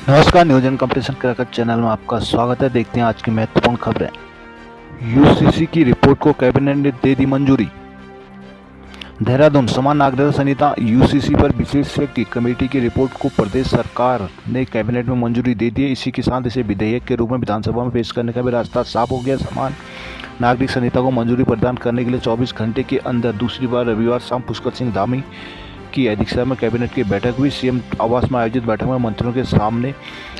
नमस्कार, news and competition cricket channel में आपका स्वागत है। देखते हैं आज की महत्वपूर्ण खबरें। यूसीसी की रिपोर्ट को कैबिनेट ने दे दी मंजूरी। देहरादून समान नागरिकता संहिता यूसीसी पर विशेषज्ञ की कमेटी की रिपोर्ट को प्रदेश सरकार ने कैबिनेट में मंजूरी दे दी है। इसी के साथ इसे विधेयक के रूप में विधानसभा में पेश करने का भी रास्ता साफ हो गया। समान नागरिक संहिता को मंजूरी प्रदान करने के लिए 24 घंटे के अंदर दूसरी बार रविवार शाम पुष्कर सिंह धामी की अध्यक्षता में कैबिनेट की बैठक हुई। सीएम आवास में आयोजित बैठक में मंत्रियों के सामने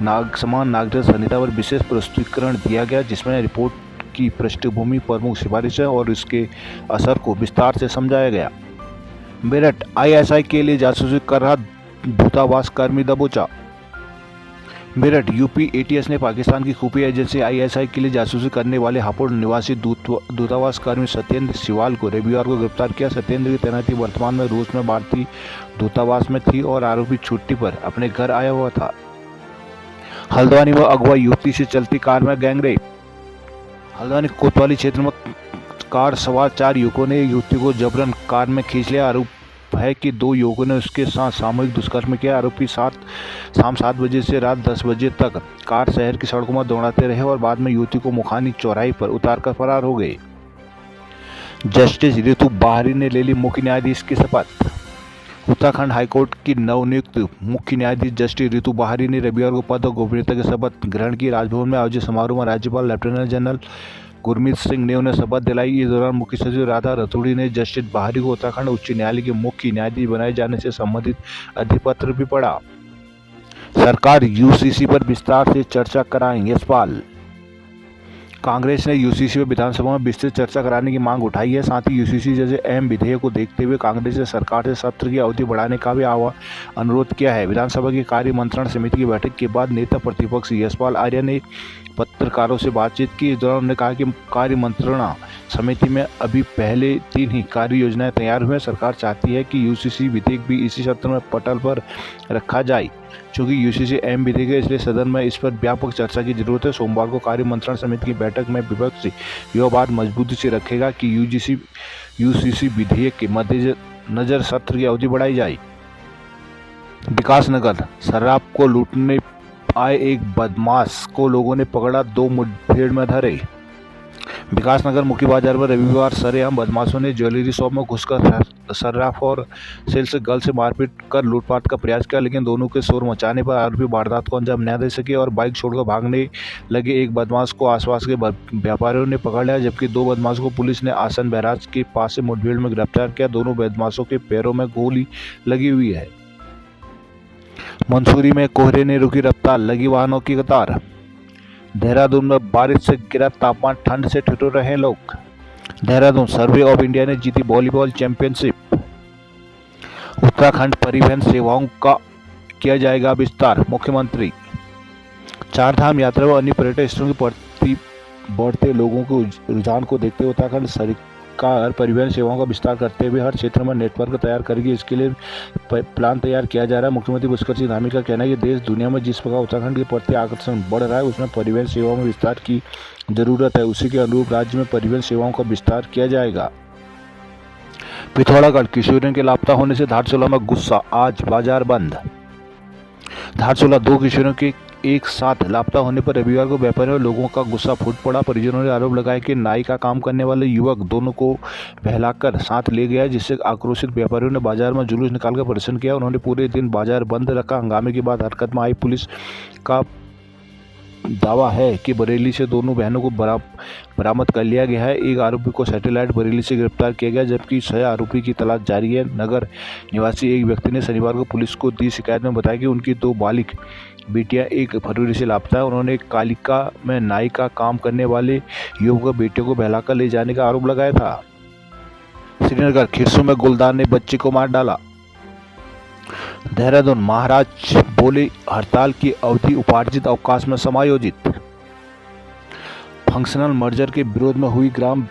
समान नागरिकता संहिता पर विशेष प्रस्तुतिकरण दिया गया, जिसमें रिपोर्ट की पृष्ठभूमि, प्रमुख सिफारिशें और इसके असर को विस्तार से समझाया गया। मेरठ आईएसआई के लिए जासूसी कर रहा दूतावास कर्मी दबोचा। मेरठ यूपी एटीएस ने पाकिस्तान की खुफिया एजेंसी आईएसआई के लिए जासूसी करने वाले हापुड़ निवासी दूतावास कर्मी सत्येंद्र सिवाल को रविवार को गिरफ्तार किया। सत्येंद्र की तैनाती वर्तमान में रूस में भारतीय दूतावास में थी और आरोपी छुट्टी पर अपने घर आया हुआ था। हल्द्वानी में अगवा युवती से चलती कार में गैंगरेप। हल्द्वानी कोतवाली क्षेत्र में कार सवार 4 युवकों ने युवती को जबरन कार में खींच लिया। आरोप है कि 2 युवकों ने उसके साथ सामूहिक दुष्कर्म किया। आरोपी शाम 7 बजे से रात 10 बजे तक कार शहर की सड़कों में दौड़ाते रहे और बाद में युवती को मुखानी चौराहे पर उतारकर फरार हो गए। जस्टिस ऋतु बाहरी ने ले ली मुख्य न्यायाधीश की शपथ। उत्तराखंड हाईकोर्ट की नवनियुक्त मुख्य न्यायाधीश जस्टिस ऋतु बाहरी ने रविवार को पद और गोपनीयता की शपथ ग्रहण की। राजभवन में आयोजित समारोह में राज्यपाल लेफ्टिनेंट जनरल गुरमीत सिंह ने उन्हें शपथ दिलाई। इस दौरान मुख्य सचिव राधा रतूड़ी ने जस्टिस बाहरी को उत्तराखंड उच्च न्यायालय के मुख्य न्यायाधीश बनाए जाने से संबंधित अधिपत्र भी पढ़ा। सरकार यूसीसी पर विस्तार से चर्चा कराएं, यशपाल। कांग्रेस ने यूसीसी पर विधानसभा में विस्तृत चर्चा कराने की मांग उठाई है। साथ ही यूसीसी जैसे अहम विधेयक को देखते हुए कांग्रेस ने सरकार से सत्र की अवधि बढ़ाने का भी अनुरोध किया है। विधानसभा की कार्य मंत्रणा समिति की बैठक के बाद नेता प्रतिपक्ष यशपाल आर्य ने पत्रकारों से बातचीत की। इस दौरान उन्होंने कहा कि कार्य मंत्रणा समिति में अभी पहले 3 ही कार्य योजनाएं तैयार हुई हैं। सरकार चाहती है कि यूसीसी विधेयक भी इसी सत्र में पटल पर रखा जाए। चूंकि यूसीसी अहम विधेयक है, इसलिए सदन में इस पर व्यापक चर्चा की जरूरत है। सोमवार को कार्य मंत्रणा समिति की बैठक में विपक्ष यह बात मजबूती से रखेगा कि यूसीसी विधेयक के मद्देनजर सत्र की अवधि बढ़ाई जाए। विकासनगर शराब को लूटने आए एक बदमाश को लोगों ने पकड़ा, 2 मुठभेड़ में धरे। विकासनगर मुख्य बाजार में रविवार सरेआम बदमाशों ने ज्वेलरी शॉप में घुसकर सर्राफ और सेल्स गर्ल से मारपीट कर लूटपाट का प्रयास किया, लेकिन दोनों के शोर मचाने पर आरोपी वारदात को अंजाम न दे सके और बाइक छोड़कर भागने लगे। एक बदमाश को आसपास के व्यापारियों ने पकड़ लिया, जबकि 2 बदमाशों को पुलिस ने आसन बैराज के पास से मुठभेड़ में गिरफ्तार किया। दोनों बदमाशों के पैरों में गोली लगी हुई है। मंसूरी में कोहरे ने रुकी रफ्तार, लगी वाहनों की कतार। देहरादून में बारिश से गिरा तापमान, ठंड से ठिठुर रहे लोग। देहरादून सर्वे ऑफ इंडिया ने जीती वॉलीबॉल चैंपियनशिप। उत्तराखंड परिवहन सेवाओं का किया जाएगा विस्तार, मुख्यमंत्री। 4 धाम यात्रा व अन्य पर्यटन स्थलों के प्रति बढ़ते लोगों के रुझान को देखते हुए उत्तराखंड सरकार परिवहन सेवाओं का विस्तार करते हुए हर क्षेत्र में नेटवर्क तैयार करेगी। इसके लिए प्लान तैयार किया जा रहा है। मुख्यमंत्री पुष्कर सिंह धामी का कहना है कि देश दुनिया में जिस प्रकार उत्तराखंड के प्रति आकर्षण बढ़ रहा है, उसमें परिवहन सेवाओं में विस्तार की जरूरत है। उसी के अनुरूप राज्य में परिवहन सेवाओं का विस्तार किया जाएगा। पिथौरागढ़ किशोरियों के लापता होने से धारचूला में गुस्सा, आज बाजार बंद। धारचूला 2 किशोरियों के एक साथ लापता होने पर रविवार को व्यापारियों और लोगों का गुस्सा फूट पड़ा। परिजनों ने आरोप लगाया कि नाई का काम करने वाले युवक दोनों को बहलाकर साथ ले गया, जिससे आक्रोशित व्यापारियों ने बाजार में जुलूस निकालकर प्रदर्शन किया। उन्होंने पूरे दिन बाजार बंद रखा। हंगामे के बाद हरकत में आई पुलिस का दावा है कि बरेली से दोनों बहनों को बरामद कर लिया गया है। एक आरोपी को सैटेलाइट बरेली से गिरफ्तार किया गया, जबकि 6 आरोपी की तलाश जारी है। नगर निवासी एक व्यक्ति ने शनिवार को पुलिस को दी शिकायत में बताया कि उनकी 2 बालिग बेटियां 1 फरवरी से लापता है। उन्होंने कालिका में नाई का काम करने वाले युवक बेटियों को बहलाकर ले जाने का आरोप लगाया था। श्रीनगर खिरसू में गुलदार ने बच्चे को मार डाला। देहरादून महाराज बोले हड़ताल की अवधि उपार्जित अवकाश में समायोजित। फंक्शनल मर्जर के विरोध में हुई ग्राम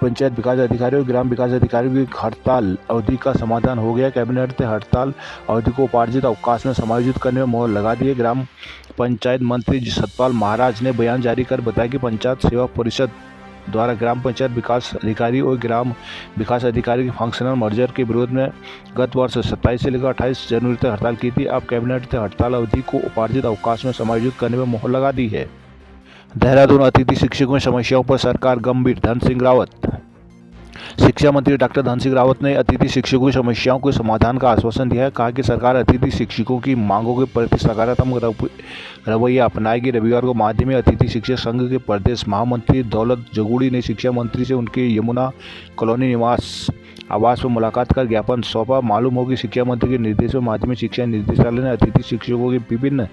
पंचायत विकास अधिकारी और ग्राम विकास अधिकारियों की हड़ताल अवधि का समाधान हो गया। कैबिनेट ने हड़ताल अवधि को उपार्जित अवकाश में समायोजित करने में मोहर लगा दी है। ग्राम पंचायत मंत्री सतपाल महाराज ने बयान जारी कर बताया कि पंचायत सेवा परिषद द्वारा ग्राम पंचायत विकास अधिकारी और ग्राम विकास अधिकारी के फंक्शनल मर्जर के विरोध में गत वर्ष 27 से लेकर 28 जनवरी तक हड़ताल की थी। अब कैबिनेट ने हड़ताल अवधि को उपार्जित अवकाश में समायोजित करने में मोहर लगा दी है। देहरादून अतिथि शिक्षकों में समस्याओं पर सरकार गंभीर, धन सिंह रावत। शिक्षा मंत्री डॉक्टर धन सिंह रावत ने अतिथि शिक्षकों की समस्याओं के समाधान का आश्वासन दिया है। कहा कि सरकार अतिथि शिक्षकों की मांगों के प्रति सकारात्मक रवैया अपनाएगी। रविवार को माध्यमिक अतिथि शिक्षक संघ के प्रदेश महामंत्री दौलत जगूड़ी ने शिक्षा मंत्री से उनके यमुना कॉलोनी निवास आवास पर मुलाकात कर ज्ञापन सौंपा। मालूम हो कि शिक्षा मंत्री के निर्देश में माध्यमिक शिक्षा निदेशालय ने अतिथि शिक्षकों की विभिन्न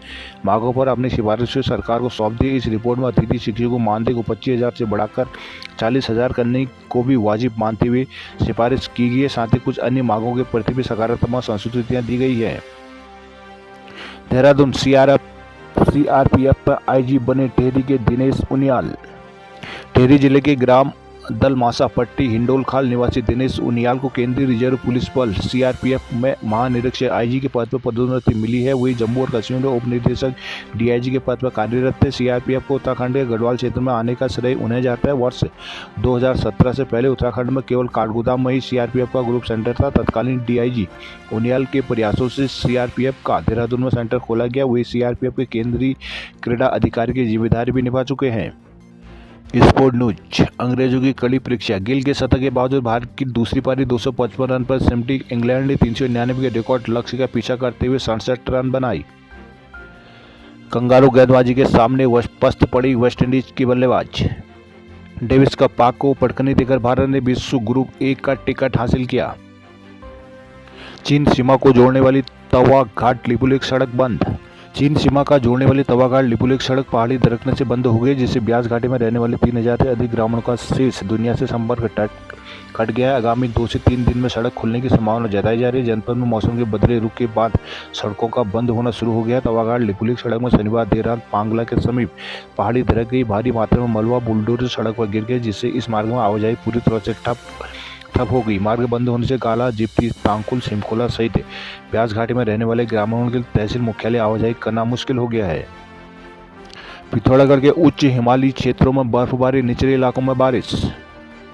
मांगों पर अपनी सिफारिशें सरकार को सौंप दी। इस रिपोर्ट में अतिथि शिक्षकों को मानदेय को 25,000 से बढ़ाकर 40,000 करने को भी वाजिब मानते हुए सिफारिश की गई है। साथ ही कुछ अन्य मांगों के प्रति भी सकारात्मक संशोधन दी गई है। देहरादून सीआरपीएफ पर आईजी बने टिहरी के दिनेश उनियाल। टिहरी जिले के ग्राम दलमासा पट्टी हिंडोलखाल निवासी दिनेश उनियाल को केंद्रीय रिजर्व पुलिस बल सीआरपीएफ में महानिरीक्षक आईजी के पद पर पदोन्नति मिली है। वही जम्मू और कश्मीर में उप निदेशक डीआईजी के पद पर कार्यरत थे। सीआरपीएफ को उत्तराखंड के गढ़वाल क्षेत्र में आने का श्रेय उन्हें जाता है। वर्ष 2017 से पहले उत्तराखंड में केवल काठगोदाम में ही सीआरपीएफ का ग्रुप सेंटर था। तत्कालीन डीआईजी उनियाल के प्रयासों से सीआरपीएफ का देहरादून में सेंटर खोला गया। वही सीआरपीएफ के केंद्रीय क्रीड़ा अधिकारी की जिम्मेदारी भी निभा चुके हैं। Sport news. अंग्रेजों की कड़ी परीक्षा। गिल के शतक के बावजूद भारत की दूसरी पारी 255 रन पर सिमटी। इंग्लैंड ने 399 के रिकॉर्ड लक्ष्य का पीछा करते हुए 67 रन बनाई। कंगारू गेंदबाजी के सामने पस्त पड़ी वेस्टइंडीज की बल्लेबाज। Davis cup. पाक को पटकनी देकर भारत ने विश्व ग्रुप ए का टिकट हासिल किया। चीन सीमा को जोड़ने वाली तवा घाट लिपुलेख सड़क बंद। चीन सीमा का जोड़ने वाली तवाघाट लिपुलेख सड़क पहाड़ी दरकने से बंद हो गई, जिससे ब्यास घाटी में रहने वाले 3,000 से अधिक ग्रामीणों का शेष दुनिया से संपर्क कट गया है। आगामी 2 से 3 दिन में सड़क खुलने की संभावना जताई जा रही है। जनपद में मौसम के बदले रुख के बाद सड़कों का बंद होना शुरू हो गया। तवाघाट लिपुलेख सड़क में शनिवार देर रात पांगला के समीप पहाड़ी दरक गई। भारी मात्रा में मलबा बुलडोजर सड़क पर गिर गए, जिससे इस मार्ग में आवाजाही पूरी तरह से ठप हो गई। मार्ग बंद होने से गाला, जिप्ती, तांकुल, सिमकोला सहित ब्यास घाटी में रहने वाले ग्रामीणों के तहसील मुख्यालय आवाजाही करना मुश्किल हो गया है। पिथौरागढ़ के उच्च हिमालयी क्षेत्रों में बर्फबारी, निचले इलाकों में बारिश।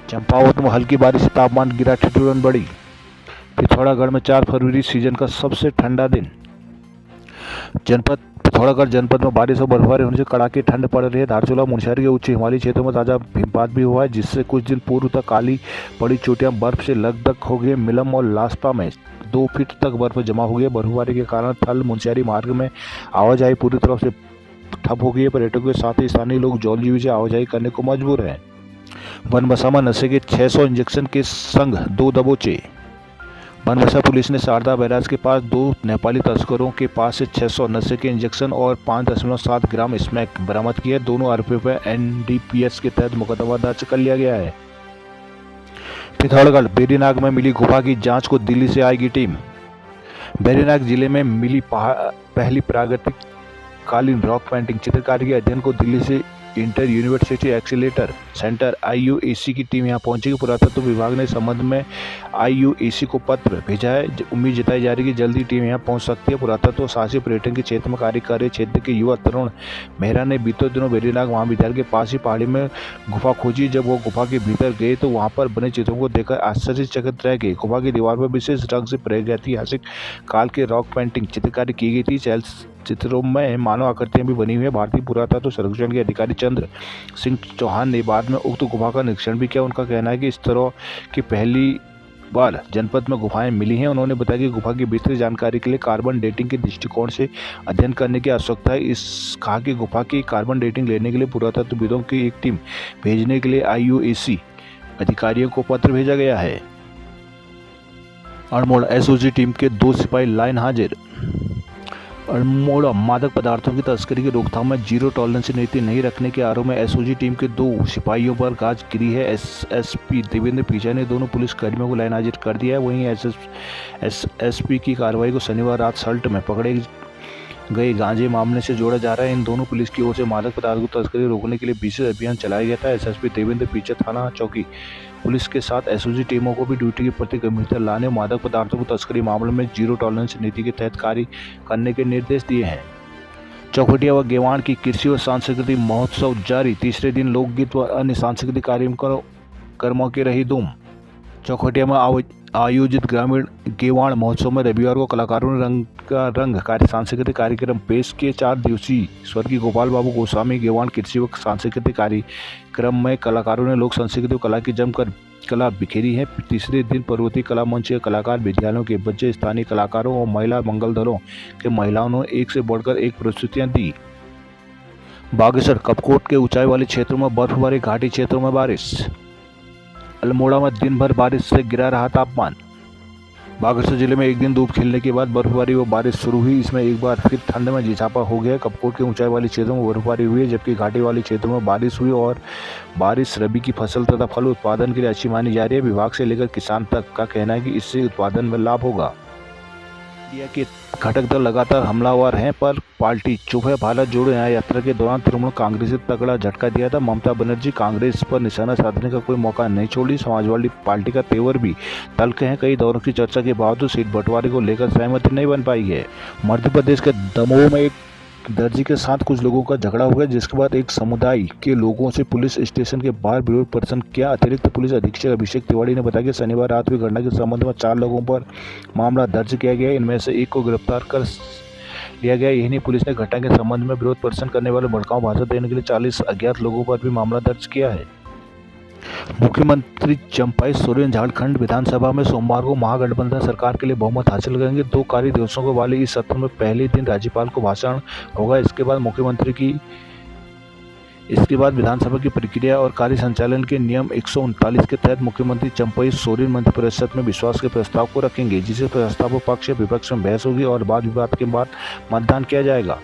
चंपावत में हल्की बारिश से तापमान गिरा, ठिठुरन बढ़ी। पिथौरागढ़ में 4 फरवरी सीजन का सबसे ठंडा दिन। पिथौरागढ़ जनपद में बारिश और बर्फबारी होने से कड़ाके ठंड पड़ रही है। धारचूला, मुनस्यारी के उच्च हिमालयी क्षेत्रों में ताजा हिमपात भी हुआ है, जिससे कुछ दिन पूर्व तक काली पड़ी चोटियां बर्फ से लकदक हो गई। मिलम और लास्पा में 2 फीट तक बर्फ जमा हो गई। बर्फबारी के कारण थल मुनस्यारी मार्ग में आवाजाही पूरी तरह से ठप हो गई है। पर्यटकों के साथ ही स्थानीय लोग जौलजीबी से आवाजाही करने को मजबूर हैं। बनबसा में नशे के 600 इंजेक्शन के संग 2 दबोचे। बनबसा पुलिस ने शारदा बैराज के पास 2 नेपाली तस्करों के पास से 600 नशे के इंजेक्शन और 5.7 ग्राम स्मैक बरामद किया। दोनों आरोपियों पर एनडीपीएस के तहत मुकदमा दर्ज कर लिया गया है। पिथौरागढ़ बेरीनाग में मिली गुफा की जांच को दिल्ली से आएगी टीम। बेरीनाग जिले में मिली पहली प्रागैतिक कालीन रॉक पेंटिंग चित्रकारी के अध्ययन को दिल्ली से inter university accelerator centre IUAC की टीम यहां पहुंचेगी। पुरातत्व विभाग ने इस संबंध में IUAC को पत्र भेजा है। उम्मीद जताई जा रही है कि जल्दी टीम यहां पहुंच सकती है। पुरातत्व और साहसिक पर्यटन के क्षेत्र में कार्य कर रहे क्षेत्र के युवा तरुण मेहरा ने बीते दिनों बेरीनाग महाविद्यालय के पास ही पहाड़ी में गुफा खोजी। जब वो गुफा के भीतर गए तो वहाँ पर बने चित्रों को देखकर आश्चर्यचकित रह गए। गुफा की दीवार पर विशेष ढंग से प्रागैतिहासिक काल के रॉक पेंटिंग चित्रकारी की गई थी। चित्रों में मानव आकृतियां भी बनी हुई है। भारतीय पुरातत्व सर्वेक्षण के अधिकारी चंद्र सिंह चौहान ने बाद में उक्त गुफा का निरीक्षण भी किया। उनका कहना है कि इस तरह की पहली बार जनपद में गुफाएं मिली हैं। उन्होंने बताया कि गुफा की विस्तृत जानकारी के लिए कार्बन डेटिंग के दृष्टिकोण से अध्ययन करने की आवश्यकता है। कहा कि गुफा की कार्बन डेटिंग लेने के लिए पुरातत्वविदों की एक टीम भेजने के लिए IUAC अधिकारियों को पत्र भेजा गया है। अल्मोड़ा SOG टीम के 2 सिपाही लाइन हाजिर। अल्मोड़ा मादक पदार्थों की तस्करी की रोकथाम में जीरो टॉलरेंस नीति नहीं रखने के आरोप में SOG टीम के 2 सिपाहियों पर गाज गिरी है। SSP देवेंद्र पीछा ने दोनों पुलिस कर्मियों को लाइन हाजिर कर दिया है। वहीं SSP की कार्रवाई को शनिवार रात सल्ट में पकड़े गए गांजे मामले से जोड़ा जा रहा है। इन दोनों पुलिस की ओर से मादक पदार्थों की तस्करी रोकने के लिए विशेष अभियान चलाया गया था। SSP देवेंद्र पीछा थाना चौकी पुलिस के साथ SOG टीमों को भी ड्यूटी के प्रति गंभीरता लाने, मादक पदार्थों की तस्करी मामले में जीरो टॉलरेंस नीति के तहत कार्य करने के निर्देश दिए हैं। चौखटिया व गेवाण की कृषि व सांस्कृतिक महोत्सव जारी, तीसरे दिन लोकगीत व अन्य सांस्कृतिक कार्यक्रमों की रही धूम। चौखटिया में आयोजित ग्रामीण गेवाण महोत्सव में रविवार को कलाकारों ने रंग का रंग सांस्कृतिक कार्यक्रम पेश किए। 4 दिवसीय स्वर्गीय गोपाल बाबू गोस्वामी गेवाण कृषि व सांस्कृतिक कार्यक्रम में कलाकारों ने लोक संस्कृति व कला की जमकर कला बिखेरी है। तीसरे दिन पर्वतीय कला मंच के कलाकार, विद्यालयों के बच्चे, स्थानीय कलाकारों और महिला मंगल दलों के महिलाओं ने एक से बढ़कर एक प्रस्तुतियां दी। बागेश्वर कपकोट के ऊंचाई वाले क्षेत्रों में बर्फबारी, घाटी क्षेत्रों में बारिश। अल्मोड़ा में दिन भर बारिश से गिरा रहा तापमान। बागेश्वर जिले में एक दिन धूप खिलने के बाद बर्फबारी व बारिश शुरू हुई। इसमें एक बार फिर ठंड में इजाफा हो गया। कपकोट के ऊंचाई वाले क्षेत्रों में बर्फबारी हुई है, जबकि घाटी वाले क्षेत्रों में बारिश हुई और बारिश रबी की फसल तथा फल उत्पादन के लिए अच्छी मानी जा रही है। विभाग से लेकर किसान तक का कहना है कि इससे उत्पादन में लाभ होगा। इंडिया के घटक दल लगातार हमलावर हैं, पर पार्टी चुप है। भारत जोड़ो न्याय यात्रा के दौरान तृणमूल कांग्रेस ने तगड़ा झटका दिया था। ममता बनर्जी कांग्रेस पर निशाना साधने का कोई मौका नहीं छोड़ी। समाजवादी पार्टी का तेवर भी तल्ख है। कई दौरों की चर्चा के बावजूद सीट बंटवारे को लेकर सहमति नहीं बन पाई है। मध्य प्रदेश के दमोह में एक दर्जी के साथ कुछ लोगों का झगड़ा हुआ, जिसके बाद एक समुदाय के लोगों से पुलिस स्टेशन के बाहर विरोध प्रदर्शन किया। अतिरिक्त पुलिस अधीक्षक अभिषेक तिवारी ने बताया कि शनिवार रात हुई घटना के संबंध में 4 लोगों पर मामला दर्ज किया गया। इनमें से एक को गिरफ्तार कर लिया गया। यही नहीं, पुलिस ने घटना के संबंध में विरोध प्रदर्शन करने वाले भड़काऊ भाषण देने के लिए 40 अज्ञात लोगों पर भी मामला दर्ज किया है। मुख्यमंत्री चंपाई सोरेन झारखंड विधानसभा में सोमवार को महागठबंधन सरकार के लिए बहुमत हासिल करेंगे। 2 कार्य दिवसों के वाले इस सत्र में पहले दिन राज्यपाल को भाषण होगा। इसके बाद विधानसभा की प्रक्रिया और कार्य संचालन के नियम 139 के तहत मुख्यमंत्री चंपाई सोरेन मंत्रिपरिषद में विश्वास के प्रस्ताव को रखेंगे, जिसे प्रस्ताव पर पक्ष या विपक्ष में बहस होगी और वाद विवाद के बाद मतदान किया जाएगा।